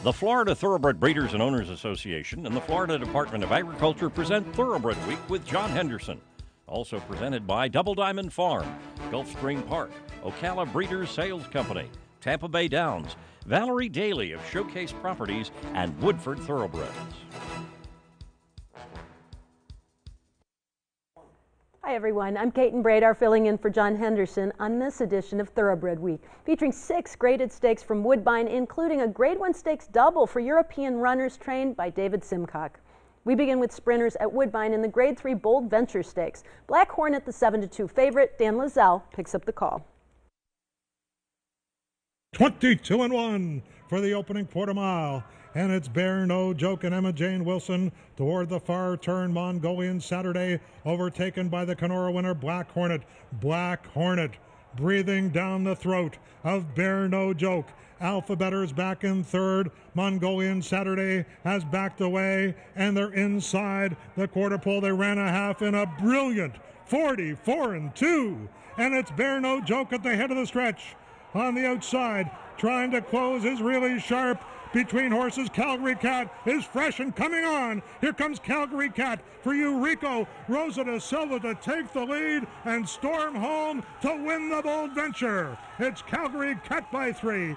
The Florida Thoroughbred Breeders and Owners Association and the Florida Department of Agriculture present Thoroughbred Week with John Henderson. Also presented by Double Diamond Farm, Gulfstream Park, Ocala Breeders Sales Company, Tampa Bay Downs, Valerie Daly of Showcase Properties, and Woodford Thoroughbreds. Hi everyone, I'm Kate and Bradar filling in for John Henderson on this edition of Thoroughbred Week, featuring 6 graded stakes from Woodbine, including a Grade 1 Stakes double for European runners trained by David Simcock. We begin with sprinters at Woodbine in the Grade 3 Bold Venture Stakes. Black Hornet, the 7-2 favorite. Dan Lazelle picks up the call. 22-1 for the opening quarter mile. And it's Bear No Joke and Emma Jane Wilson toward the far turn. Mongolian Saturday overtaken by the Kenora winner Black Hornet. Black Hornet breathing down the throat of Bear No Joke. Alphabetter's back in third. Mongolian Saturday has backed away, and they're inside the quarter pole. They ran a half in a brilliant 44-2. And it's Bear No Joke at the head of the stretch. On the outside, trying to close is really sharp. Between horses, Calgary Cat is fresh and coming on. Here comes Calgary Cat for Eurico Rosa da Silva to take the lead and storm home to win the Bold Venture. It's Calgary Cat by 3.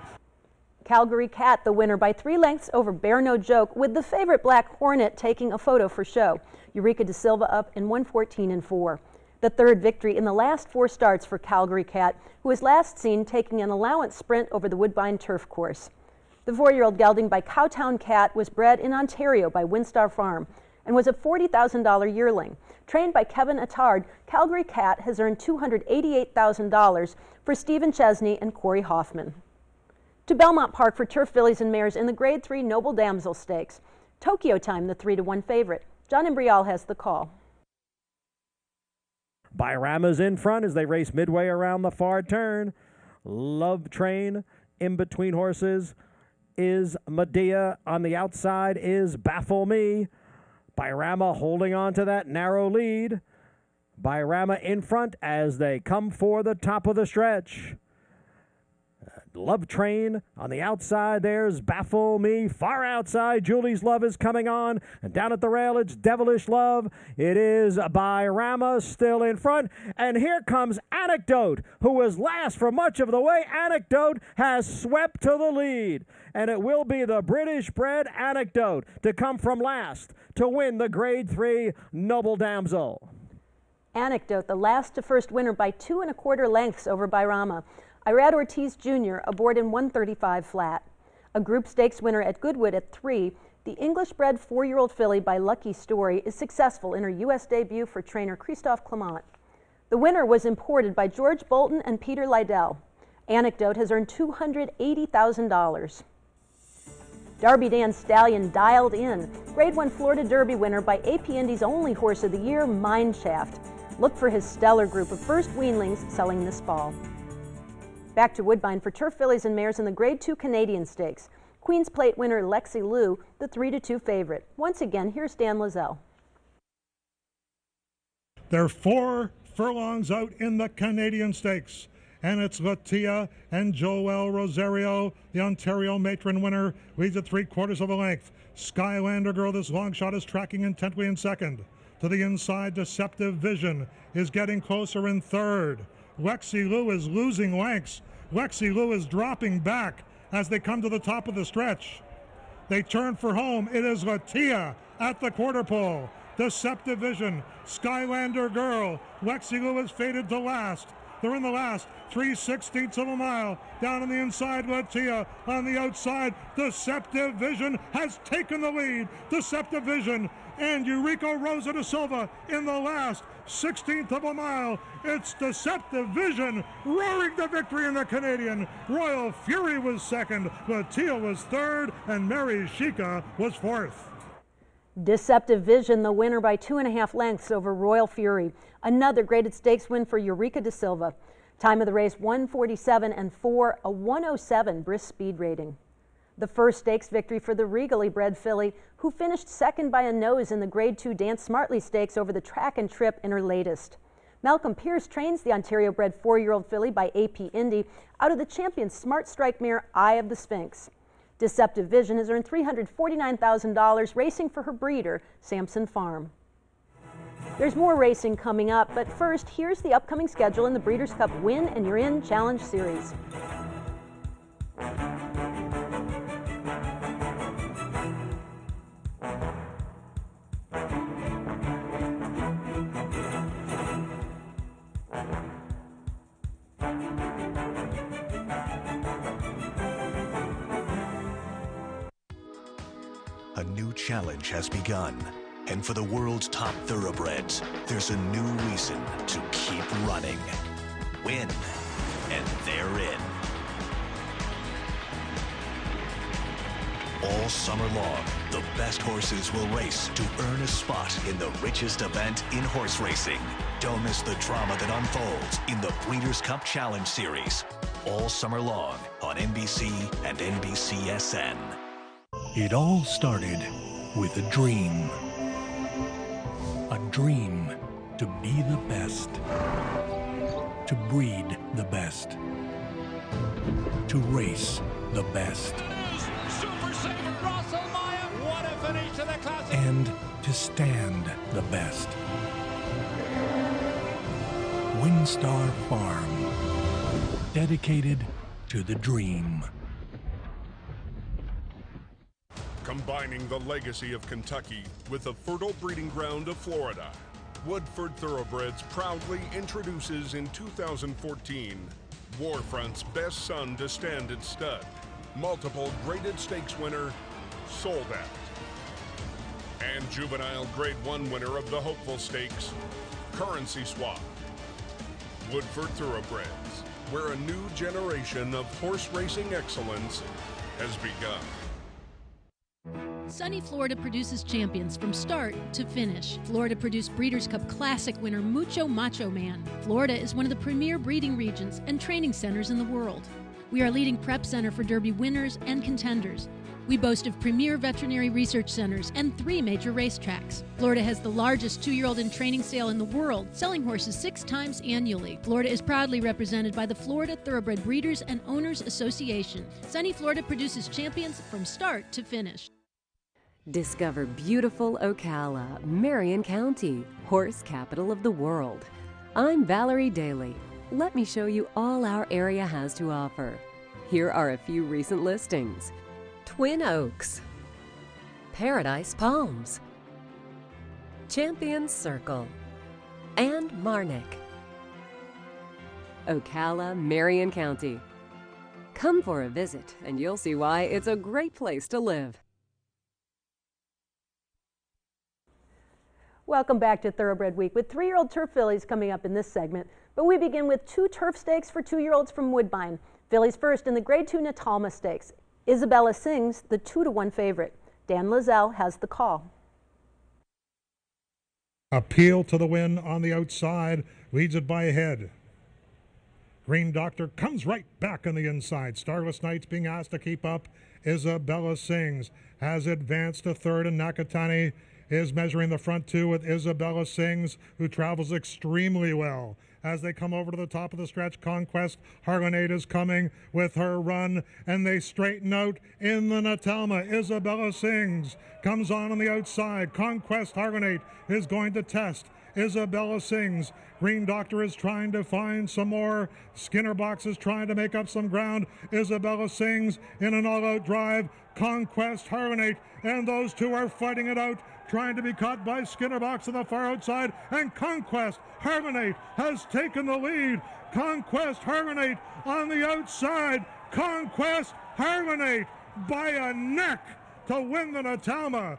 Calgary Cat, the winner by 3 lengths over Bear No Joke, with the favorite Black Hornet taking a photo for show. Eurico da Silva up in 1:14-4. The third victory in the last 4 starts for Calgary Cat, who was last seen taking an allowance sprint over the Woodbine turf course. The 4-year-old gelding by Cowtown Cat was bred in Ontario by Winstar Farm and was a $40,000 yearling. Trained by Kevin Attard, Calgary Cat has earned $288,000 for Stephen Chesney and Corey Hoffman. To Belmont Park for turf fillies and mares in the Grade 3 Noble Damsel Stakes. Tokyo Time, the 3-1 favorite. John Imbrial has the call. Bayrama's in front as they race midway around the far turn. Love Train in between horses is Medea. On the outside is Baffle Me. Bayrama holding on to that narrow lead. Bayrama in front as they come for the top of the stretch. Love Train on the outside. There's Baffle Me. Far outside, Julie's Love is coming on. And down at the rail, it's Devilish Love. It is Bayrama still in front. And here comes Anecdote, who was last for much of the way. Anecdote has swept to the lead. And it will be the British-bred Anecdote to come from last to win the Grade 3 Noble Damsel. Anecdote, the last to first winner by 2 1/4 lengths over Bayrama. Irad Ortiz Jr. aboard in 135 flat. A group stakes winner at Goodwood at 3, the English-bred 4-year-old filly by Lucky Story is successful in her U.S. debut for trainer Christophe Clement. The winner was imported by George Bolton and Peter Liddell. Anecdote has earned $280,000. Darby Dan Stallion dialed in. Grade 1 Florida Derby winner by AP Indy's only horse of the year, Mineshaft. Look for his stellar group of first weanlings selling this fall. Back to Woodbine for turf fillies and mares in the Grade 2 Canadian Stakes. Queen's Plate winner Lexi Liu, the 3-2 favorite. Once again, here's Dan Lazelle. They're 4 furlongs out in the Canadian Stakes. And it's Latia and Joel Rosario, the Ontario matron winner, leads at 3/4 of a length. Skylander Girl, this long shot, is tracking intently in second. To the inside, Deceptive Vision is getting closer in third. Lexi Liu is losing lengths. Lexi Liu is dropping back as they come to the top of the stretch. They turn for home. It is Latia at the quarter pole. Deceptive Vision, Skylander Girl. Lexi Liu is faded to last. They're in the last 3/16 of a mile. Down on the inside, Latia. On the outside, Deceptive Vision has taken the lead. Deceptive Vision and Eurico Rosa da Silva in the last 16th of a mile. It's Deceptive Vision roaring to victory in the Canadian. Royal Fury was second, Latia was third, and Mary Shika was fourth. Deceptive Vision, the winner by 2 1/2 lengths over Royal Fury. Another graded stakes win for Eurico da Silva. Time of the race 1:47-4, a 1:07 brisk speed rating. The first stakes victory for the regally bred filly, who finished second by a nose in the Grade 2 Dance Smartly Stakes over the Track and Trip in her latest. Malcolm Pierce trains the Ontario-bred 4-year-old filly by AP Indy out of the champion Smart Strike mare Eye of the Sphinx. Deceptive Vision has earned $349,000 racing for her breeder, Sampson Farm. There's more racing coming up, but first, here's the upcoming schedule in the Breeders' Cup Win and You're In Challenge Series. A new challenge has begun. And for the world's top thoroughbreds, there's a new reason to keep running. Win, and they're in. All summer long, the best horses will race to earn a spot in the richest event in horse racing. Don't miss the drama that unfolds in the Breeders' Cup Challenge Series. All summer long on NBC and NBCSN. It all started with a dream. A dream to be the best, to breed the best, to race the best, Super Saver Drosselmeyer, what a finish to the classic, and to stand the best. Windstar Farm, dedicated to the dream. Combining the legacy of Kentucky with the fertile breeding ground of Florida, Woodford Thoroughbreds proudly introduces in 2014 Warfront's best son to stand at stud, multiple graded stakes winner, Sold Out, and juvenile Grade 1 winner of the Hopeful Stakes, Currency Swap. Woodford Thoroughbreds, where a new generation of horse racing excellence has begun. Sunny Florida produces champions from start to finish. Florida produced Breeders' Cup Classic winner Mucho Macho Man. Florida is one of the premier breeding regions and training centers in the world. We are a leading prep center for Derby winners and contenders. We boast of premier veterinary research centers and 3 major racetracks. Florida has the largest 2-year-old in training sale in the world, selling horses 6 times annually. Florida is proudly represented by the Florida Thoroughbred Breeders and Owners Association. Sunny Florida produces champions from start to finish. Discover beautiful Ocala, Marion County, horse capital of the world. I'm Valerie Daly. Let me show you all our area has to offer. Here are a few recent listings. Twin Oaks, Paradise Palms, Champions Circle, and Marnick. Ocala, Marion County. Come for a visit and you'll see why it's a great place to live. Welcome back to Thoroughbred Week with 3-year-old turf fillies coming up in this segment. But we begin with 2 turf stakes for 2-year-olds from Woodbine. Fillies first in the Grade 2 Natalma Stakes. Isabella Sings, the 2-to-1 favorite. Dan Lazelle has the call. Appeal to the win on the outside, leads it by a head. Green Doctor comes right back on the inside. Starless Knights being asked to keep up. Isabella Sings has advanced to third, and Nakatani is measuring the front 2 with Isabella Sings, who travels extremely well. As they come over to the top of the stretch, Conquest Harlanade is coming with her run, and they straighten out in the Natalma. Isabella Sings comes on the outside. Conquest Harlanade is going to test Isabella Sings. Green Doctor is trying to find some more. Skinnerbox is trying to make up some ground. Isabella Sings in an all-out drive. Conquest Harlanade, and those 2 are fighting it out, trying to be caught by Skinnerbox on the far outside, and Conquest Harlanade has taken the lead. Conquest Harlanade on the outside. Conquest Harlanade by a neck to win the Natalma.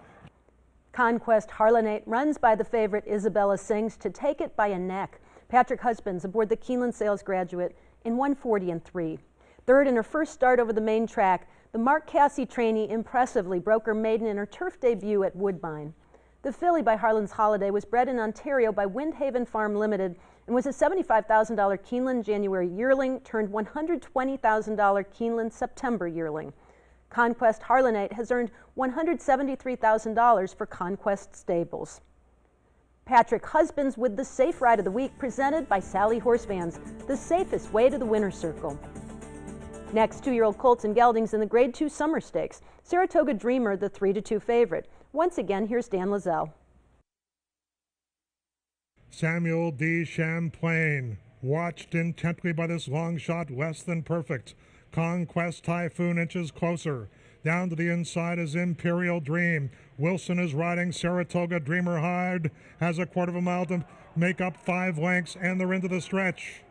Conquest Harlanate runs by the favorite Isabella Sings to take it by a neck. Patrick Husbands aboard the Keeneland Sales Graduate in 1:40-3. Third in her first start over the main track, the Mark Cassie trainee impressively broke her maiden in her turf debut at Woodbine. The filly by Harlan's Holiday was bred in Ontario by Windhaven Farm Limited and was a $75,000 Keeneland January yearling turned $120,000 Keeneland September yearling. Conquest Harlanate has earned $173,000 for Conquest Stables. Patrick Husbands with the Safe Ride of the Week, presented by Sally Horse Vans, the safest way to the winner's circle. Next, 2-year-old colts and geldings in the Grade 2 Summer Stakes. Saratoga Dreamer, the 3-2 favorite. Once again, here's Dan Lazelle. Samuel D. Champlain, watched intently by this long shot, less than perfect. Conquest Typhoon inches closer. Down to the inside is Imperial Dream. Wilson is riding Saratoga Dreamer hard. Has a quarter of a mile to make up 5 lengths, and they're into the stretch.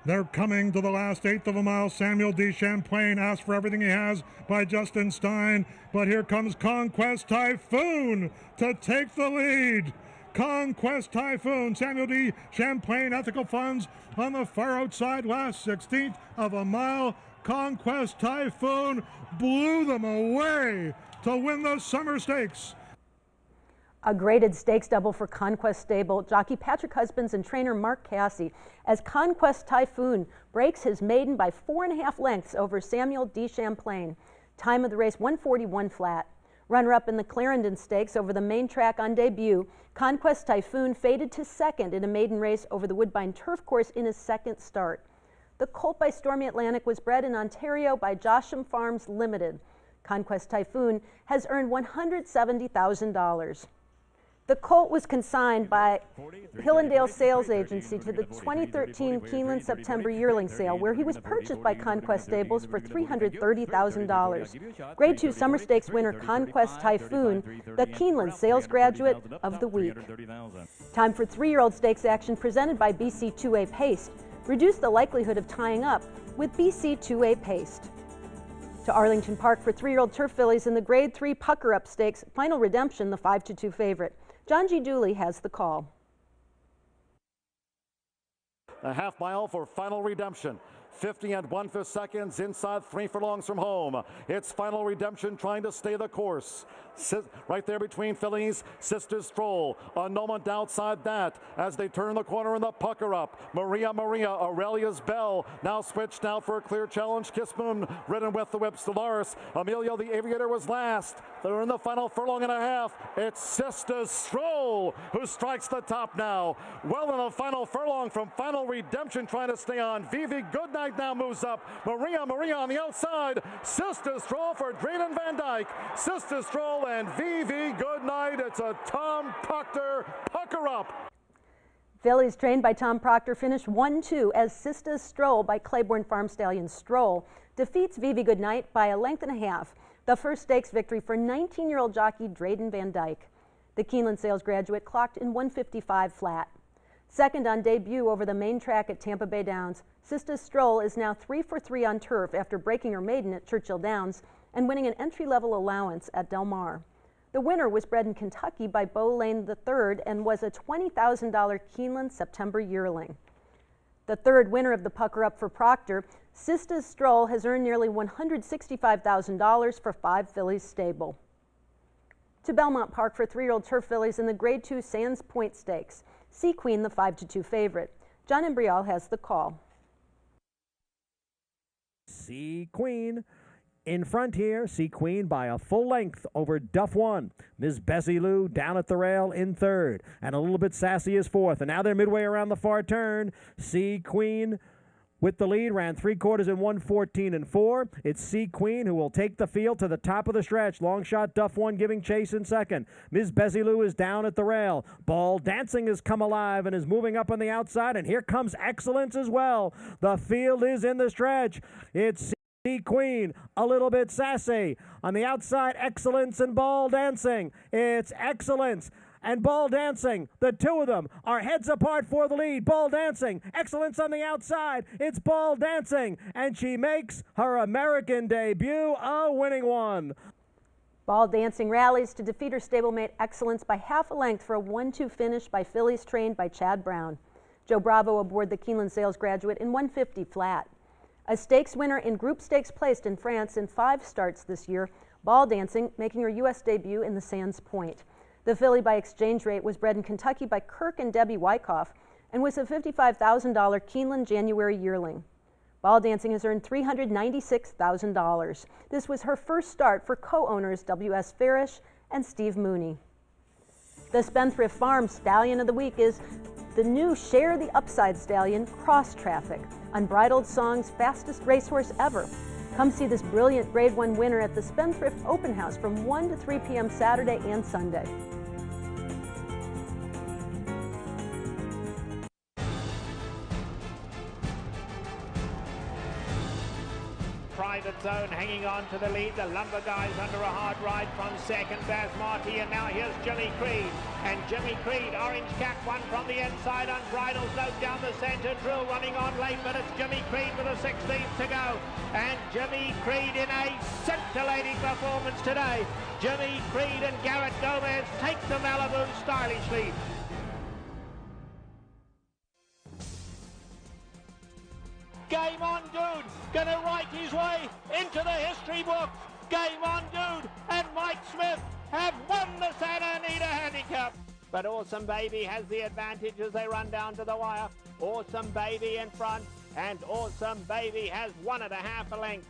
They're coming to the last 1/8 of a mile. Samuel D. Champlain asked for everything he has by Justin Stein, but here comes Conquest Typhoon to take the lead. Conquest Typhoon, Samuel D. Champlain, Ethical Funds on the far outside, last 1/16 of a mile. Conquest Typhoon blew them away to win the Summer Stakes. A graded stakes double for Conquest Stable, jockey Patrick Husbands and trainer Mark Cassie, as Conquest Typhoon breaks his maiden by 4.5 lengths over Samuel D. Champlain. Time of the race, 1:41 flat. Runner-up in the Clarendon Stakes over the main track on debut, Conquest Typhoon faded to second in a maiden race over the Woodbine Turf Course in his second start. The colt by Stormy Atlantic was bred in Ontario by Josham Farms Limited. Conquest Typhoon has earned $170,000. The colt was consigned by Hillendale Sales Agency to the 2013 Keeneland September yearling sale, where he was purchased by Conquest Stables for $330,000. Grade 2 Summer Stakes winner Conquest Typhoon, the Keeneland Sales Graduate of the Week. Time for 3-year-old stakes action presented by BC 2A Paste. Reduce the likelihood of tying up with BC 2A Paste. To Arlington Park for 3-year-old turf fillies in the Grade 3 Pucker Up Stakes, Final Redemption, the 5-2 favorite. John G. Dooley has the call. A half mile for Final Redemption. 50 1/5 seconds inside 3 furlongs from home. It's Final Redemption trying to stay the course. Right there between fillies, Sister Stroll. A moment outside that as they turn the corner in the Pucker Up. Maria, Aurelia's Bell now switched out for a clear challenge. Kiss Moon ridden with the whip. Stellaris. Emilio the Aviator was last. They're in the final furlong and a half. It's Sister Stroll who strikes the top now. Well in the final furlong from Final Redemption trying to stay on. Vivi Goodnight now moves up. Maria on the outside. Sister Stroll for Drayden Van Dyke. Sister Stroll and Vivi Goodnight. It's a Tom Proctor Pucker Up. Fillies trained by Tom Proctor finished 1-2 as Sister Stroll by Claiborne Farm Stallion Stroll defeats Vivi Goodnight by 1.5 lengths. The first stakes victory for 19-year-old jockey Drayden Van Dyke. The Keeneland Sales Graduate clocked in 1:55 flat. Second on debut over the main track at Tampa Bay Downs, Sister Stroll is now 3 for 3 on turf after breaking her maiden at Churchill Downs and winning an entry-level allowance at Del Mar. The winner was bred in Kentucky by Beau Lane III and was a $20,000 Keeneland September yearling. The third winner of the Pucker Up for Proctor, Sister Stroll has earned nearly $165,000 for 5 fillies stable. To Belmont Park for 3-year-old turf fillies in the Grade 2 Sands Point Stakes. Sea Queen, the 5-2 favorite. John Embrial has the call. Sea Queen in front here. Sea Queen by a full length over Duff 1. Ms. Bessie Lou down at the rail in third. And a little bit sassy is fourth. And now they're midway around the far turn. Sea Queen with the lead, ran 3/4 in 1:14 4. It's Sea Queen who will take the field to the top of the stretch. Long shot Duff 1 giving chase in second. Ms. Bessie Lou is down at the rail. Ball Dancing has come alive and is moving up on the outside. And here comes Excellence as well. The field is in the stretch. It's Sea Queen, a little bit sassy. On the outside, Excellence and Ball Dancing. It's Excellence and Ball Dancing. The two of them are heads apart for the lead. Ball Dancing, Excellence on the outside. It's Ball Dancing, and she makes her American debut, a winning one. Ball Dancing rallies to defeat her stablemate Excellence by 1/2 length for a 1-2 finish by fillies trained by Chad Brown. Joe Bravo aboard the Keeneland Sales Graduate in 1:50 flat. A stakes winner in group stakes placed in France in 5 starts this year, Ball Dancing making her U.S. debut in the Sands Point. The filly by exchange rate was bred in Kentucky by Kirk and Debbie Wyckoff and was a $55,000 Keeneland January yearling. Ball Dancing has earned $396,000. This was her first start for co-owners W.S. Farish and Steve Mooney. The Spendthrift Farm Stallion of the Week is the new Share the Upside Stallion, Cross Traffic. Unbridled Song's fastest racehorse ever. Come see this brilliant Grade 1 winner at the Spendthrift Open House from 1 to 3 p.m. Saturday and Sunday. Private Zone hanging on to the lead. The Lumber Guys under a hard ride from second. There's Marty, and now here's Jimmy Creed. And Jimmy Creed, orange cap, one from the inside. Unbridled Note down the centre. Drill running on late, but it's Jimmy Creed with a 16th to go. And Jimmy Creed in a scintillating performance today. Jimmy Creed and Garrett Gomez take the Malibu stylishly. Game On Dude, gonna write his way into the history book. Game On Dude and Mike Smith have won the Santa Anita Handicap. But Awesome Baby has the advantage as they run down to the wire. Awesome Baby in front, and Awesome Baby has 1.5 lengths.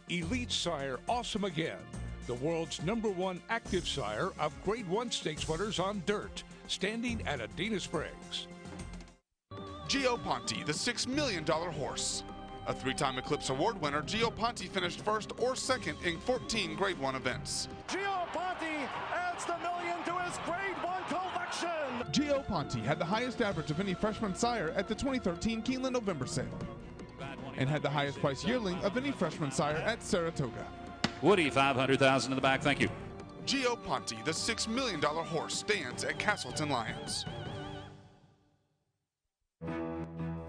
Elite Sire Awesome Again, the world's #1 active sire of Grade 1 stakes winners on dirt, standing at Adena Springs. Gio Ponte, the $6 million horse. A 3-time Eclipse Award winner, Gio Ponte finished first or second in 14 Grade 1 events. Gio Ponte adds the million to his Grade 1 collection. Gio Ponte had the highest average of any freshman sire at the 2013 Keeneland November sale, and had the highest price yearling of any freshman sire at Saratoga. Woody, 500,000 in the back, thank you. Gio Ponte, the $6 million horse, stands at Castleton Lions.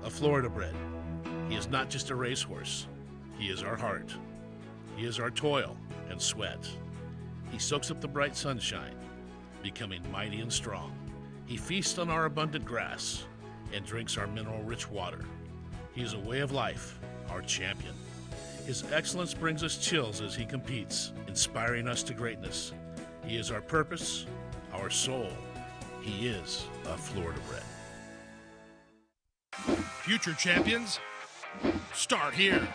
A Florida bred. He is not just a racehorse. He is our heart. He is our toil and sweat. He soaks up the bright sunshine, becoming mighty and strong. He feasts on our abundant grass and drinks our mineral-rich water. He is a way of life, our champion. His excellence brings us chills as he competes, inspiring us to greatness. He is our purpose, our soul. He is a Florida bred. Future champions, start here.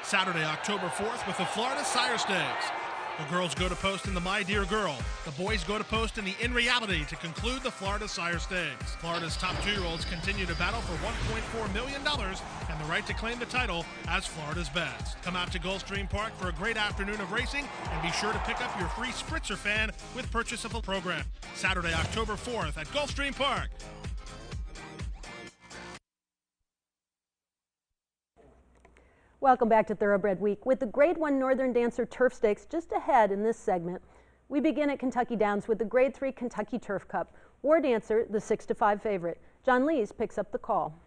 Saturday, October 4th with the Florida Sire Stakes. The girls go to post in the My Dear Girl. The boys go to post in the In Reality to conclude the Florida Sire Stakes. Florida's top 2-year-olds continue to battle for $1.4 million and the right to claim the title as Florida's best. Come out to Gulfstream Park for a great afternoon of racing and be sure to pick up your free Spritzer fan with purchase of the program. Saturday, October 4th at Gulfstream Park. Welcome back to Thoroughbred Week. With the Grade 1 Northern Dancer Turf Stakes just ahead in this segment, we begin at Kentucky Downs with the Grade 3 Kentucky Turf Cup. War Dancer, the 6-5 favorite. John Lees picks up the call.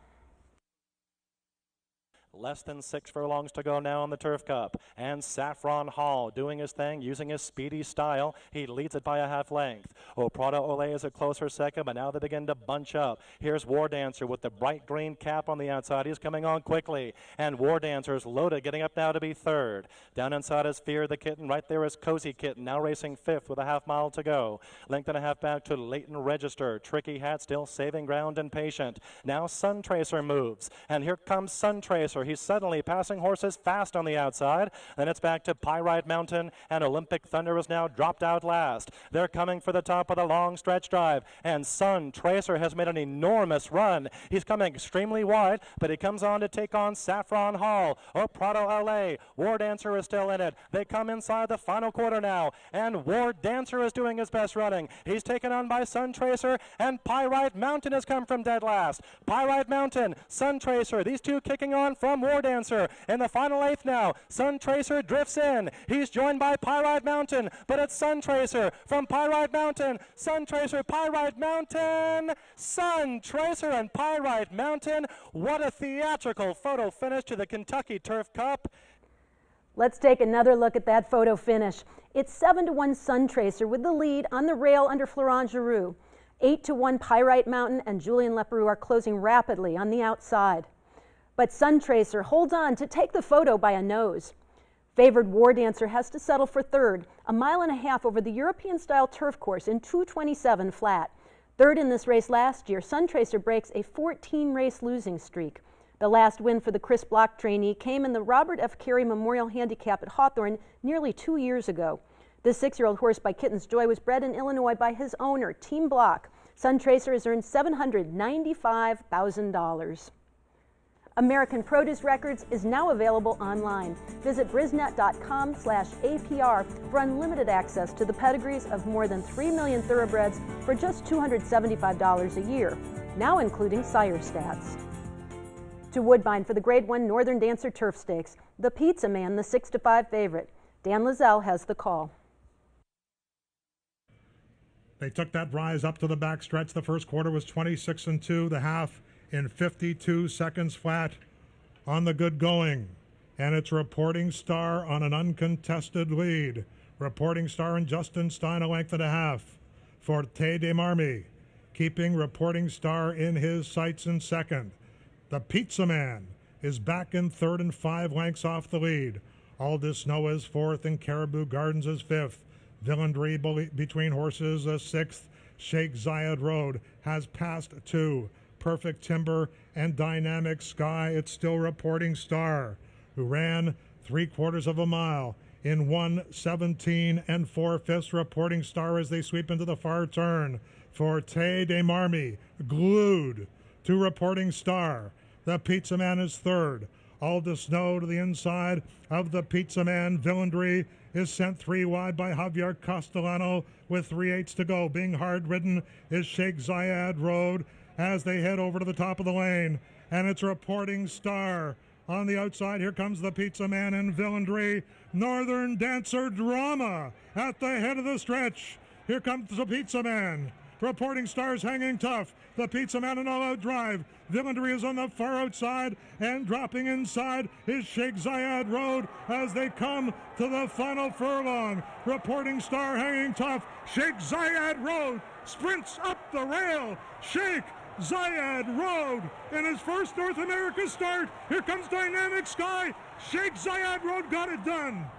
Less than 6 furlongs to go now in the Turf Cup. And Saffron Hall doing his thing, using his speedy style. He leads it by a half length. Prado Olay is a closer second, but now they begin to bunch up. Here's War Dancer with the bright green cap on the outside. He's coming on quickly. And War Dancer's loaded, getting up now to be third. Down inside is Fear the Kitten. Right there is Cozy Kitten, now racing fifth with a half mile to go. Length and a half back to Leighton Register. Tricky Hat still saving ground and patient. Now Sun Tracer moves. And here comes Sun Tracer. He's suddenly passing horses fast on the outside. Then it's back to Pyrite Mountain, and Olympic Thunder is now dropped out last. They're coming for the top of the long stretch drive, and Sun Tracer has made an enormous run. He's coming extremely wide, but he comes on to take on Saffron Hall. Prado LA. War Dancer is still in it. They come inside the final quarter now, and War Dancer is doing his best running. He's taken on by Sun Tracer, and Pyrite Mountain has come from dead last. Pyrite Mountain, Sun Tracer, these two kicking on from War Dancer. In the final eighth now, Sun Tracer drifts in. He's joined by Pyrite Mountain, but it's Sun Tracer from Pyrite Mountain. Sun Tracer, Pyrite Mountain, Sun Tracer and Pyrite Mountain. What a theatrical photo finish to the Kentucky Turf Cup. Let's take another look at that photo finish. It's 7-1 Sun Tracer with the lead on the rail under Florent Giroux. 8-1 Pyrite Mountain and Julien Leparoux are closing rapidly on the outside. But Sun Tracer holds on to take the photo by a nose. Favored War Dancer has to settle for third, 1.5 miles over the European-style turf course in 2:27 flat. Third in this race last year, Sun Tracer breaks a 14-race losing streak. The last win for the Chris Block trainee came in the Robert F. Carey Memorial Handicap at Hawthorne nearly 2 years ago. This 6-year-old horse by Kitten's Joy was bred in Illinois by his owner, Team Block. Sun Tracer has earned $795,000. American Produce Records is now available online. Visit brisnet.com/APR for unlimited access to the pedigrees of more than 3 million thoroughbreds for just $275 a year, now including sire stats. To Woodbine for the Grade 1 Northern Dancer Turf Stakes, the Pizza Man, the 6-5 favorite. Dan Lazelle has the call. They took that rise up to the backstretch. The first quarter was 26-2. The half in 52 seconds flat on the good going. And it's Reporting Star on an uncontested lead. Reporting Star and Justin Stein a length and a half. Forte de Marmi keeping Reporting Star in his sights in second. The Pizza Man is back in third and 5 lengths off the lead. Aldous Snow is fourth and Caribou Gardens is fifth. Villandry Between Horses is sixth. Sheikh Zayed Road has passed 2. Perfect Timber and Dynamic Sky. It's still Reporting Star, who ran 3/4 of a mile in 1:17 4/5. Reporting Star as they sweep into the far turn. Forte de Marmi glued to Reporting Star. The Pizza Man is third. Aldous Snow to the inside of the Pizza Man. Villandry is sent 3 wide by Javier Castellano with 3/8 to go. Being hard ridden is Sheikh Zayed Road as they head over to the top of the lane. And it's Reporting Star on the outside. Here comes the Pizza Man and Villandry. Northern Dancer Drama at the head of the stretch. Here comes the Pizza Man. Reporting Star's hanging tough. The Pizza Man an all-out drive. Villandry is on the far outside, and dropping inside is Sheikh Zayed Road as they come to the final furlong. Reporting Star hanging tough. Sheikh Zayed Road sprints up the rail. Sheikh Zayed Road in his first North America start. Here comes Dynamic Sky. Sheikh Zayed Road got it done.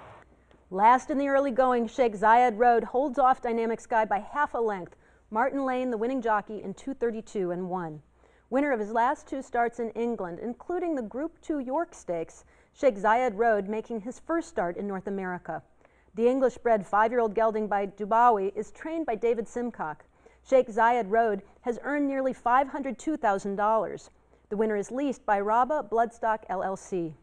Last in the early going, Sheikh Zayed Road holds off Dynamic Sky by half a length. Martin Lane, the winning jockey, in 2:32 and 1. Winner of his last 2 starts in England, including the Group 2 York Stakes, Sheikh Zayed Road making his first start in North America. The English-bred 5-year-old gelding by Dubawi is trained by David Simcock. Sheikh Zayed Road has earned nearly $502,000. The winner is leased by Raba Bloodstock LLC.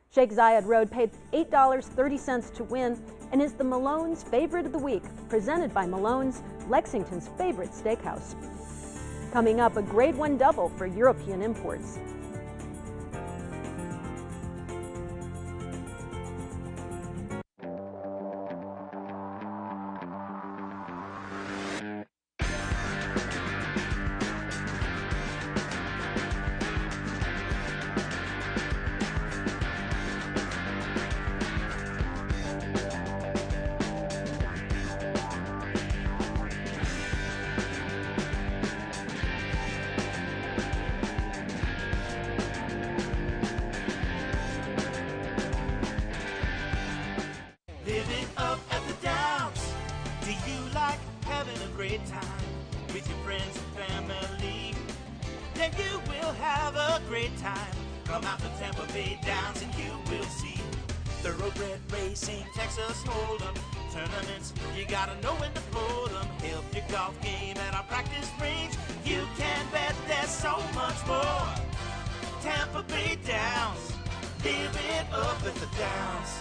Sheikh Zayed Road paid $8.30 to win and is the Malone's Favorite of the Week, presented by Malone's, Lexington's favorite steakhouse. Coming up, a Grade 1 double for European imports. Living up at the Downs. Do you like having a great time with your friends and family? Then you will have a great time. Come out to Tampa Bay Downs and you will see thoroughbred racing, Texas Hold'em tournaments. You gotta know when to pull them. Help your golf game at our practice range. You can bet there's so much more. Tampa Bay Downs. Live it up at the Downs.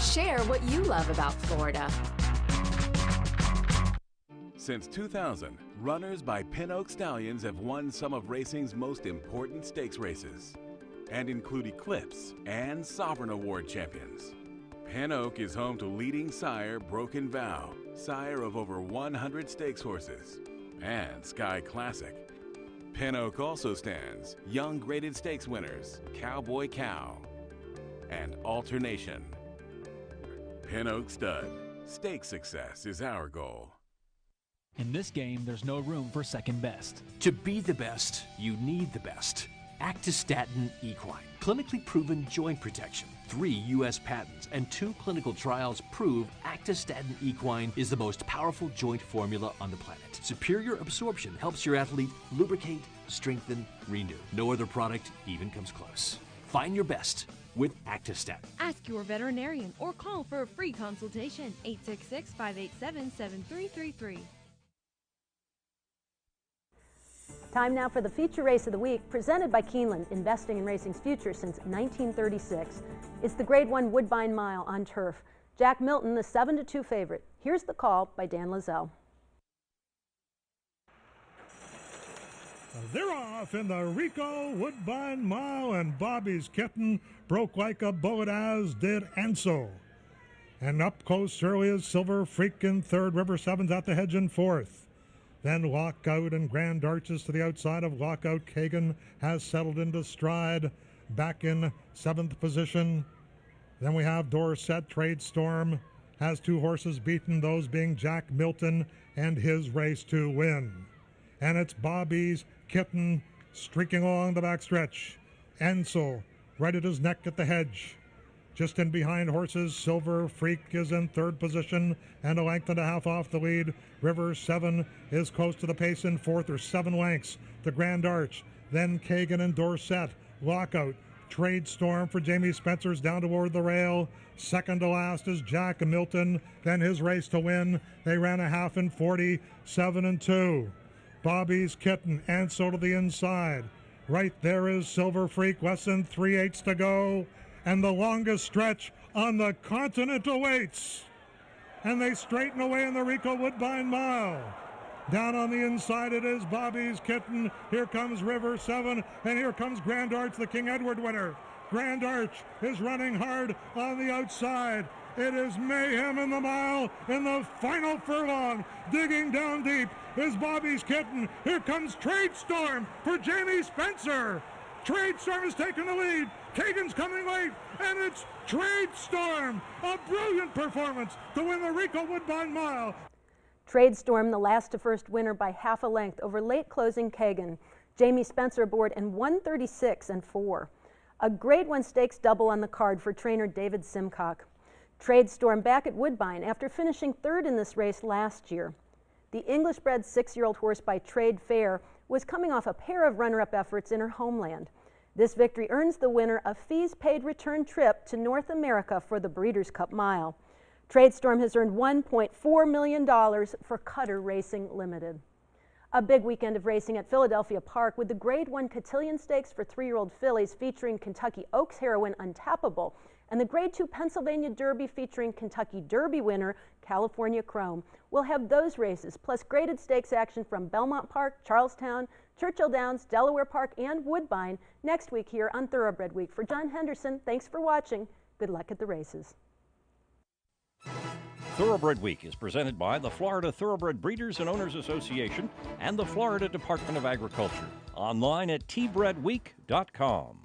Share what you love about Florida. Since 2000, runners by Pin Oak Stallions have won some of racing's most important stakes races and include Eclipse and Sovereign Award champions. Pin Oak is home to leading sire Broken Vow, sire of over 100 stakes horses, and Sky Classic. Pin Oak also stands young graded stakes winners Cowboy Cow and Alternation. Pin Oak Stud. Stakes success is our goal. In this game, there's no room for second best. To be the best, you need the best. Actistatin Equine, clinically proven joint protection. 3 U.S. patents and 2 clinical trials prove Actistatin Equine is the most powerful joint formula on the planet. Superior absorption helps your athlete lubricate, strengthen, renew. No other product even comes close. Find your best with Actistatin. Ask your veterinarian or call for a free consultation. 866-587-7333. Time now for the feature race of the week, presented by Keeneland, investing in racing's future since 1936. It's the Grade 1 Woodbine Mile on turf. Jack Milton, the 7-2 favorite. Here's the call by Dan Lazell. They're off in the Rico Woodbine Mile, and Bobby's kitten broke like a bullet, as did Enso. And up close early is Silver Freak in third. River Seven's at the hedge in fourth. Then Lockout and Grand Arches to the outside of Lockout. Kagan has settled into stride, back in 7th position. Then we have Dorset. Trade Storm has 2 horses beaten, those being Jack Milton and his race to win. And it's Bobby's Kitten streaking along the backstretch. Ansel right at his neck at the hedge. Just in behind horses, Silver Freak is in third position and a length and a half off the lead. River 7 is close to the pace in fourth, or 7 lengths to Grand Arch. Then Kagan and Dorset. Lockout. Trade Storm for Jamie Spencer's down toward the rail. Second to last is Jack Milton. Then his race to win. They ran a half in 40, 7-2. Bobby's Kitten, Ansel to the inside. Right there is Silver Freak, less than 3/8 to go. And the longest stretch on the continent awaits. And they straighten away in the Rico Woodbine Mile. Down on the inside it is Bobby's Kitten. Here comes River 7, and here comes Grand Arch, the King Edward winner. Grand Arch is running hard on the outside. It is mayhem in the mile in the final furlong. Digging down deep is Bobby's Kitten. Here comes Trade Storm for Jamie Spencer. Trade Storm has taken the lead. Kagan's coming late, and it's Trade Storm. A brilliant performance to win the Rico Woodbine Mile. Trade Storm, the last to first winner by half a length over late closing Kagan. Jamie Spencer aboard in 1:36.4. A Grade 1 stakes double on the card for trainer David Simcock. Trade Storm back at Woodbine after finishing third in this race last year. The English-bred 6-year-old horse by Trade Fair was coming off a pair of runner-up efforts in her homeland. This victory earns the winner a fees-paid return trip to North America for the Breeders' Cup Mile. Trade Storm has earned $1.4 million for Cutter Racing Limited. A big weekend of racing at Philadelphia Park with the Grade 1 Cotillion Stakes for 3-year-old fillies featuring Kentucky Oaks heroine Untappable, and the Grade 2 Pennsylvania Derby featuring Kentucky Derby winner California Chrome. We'll have those races, plus graded stakes action from Belmont Park, Charlestown, Churchill Downs, Delaware Park, and Woodbine next week here on Thoroughbred Week. For John Henderson, thanks for watching. Good luck at the races. Thoroughbred Week is presented by the Florida Thoroughbred Breeders and Owners Association and the Florida Department of Agriculture. Online at tbredweek.com.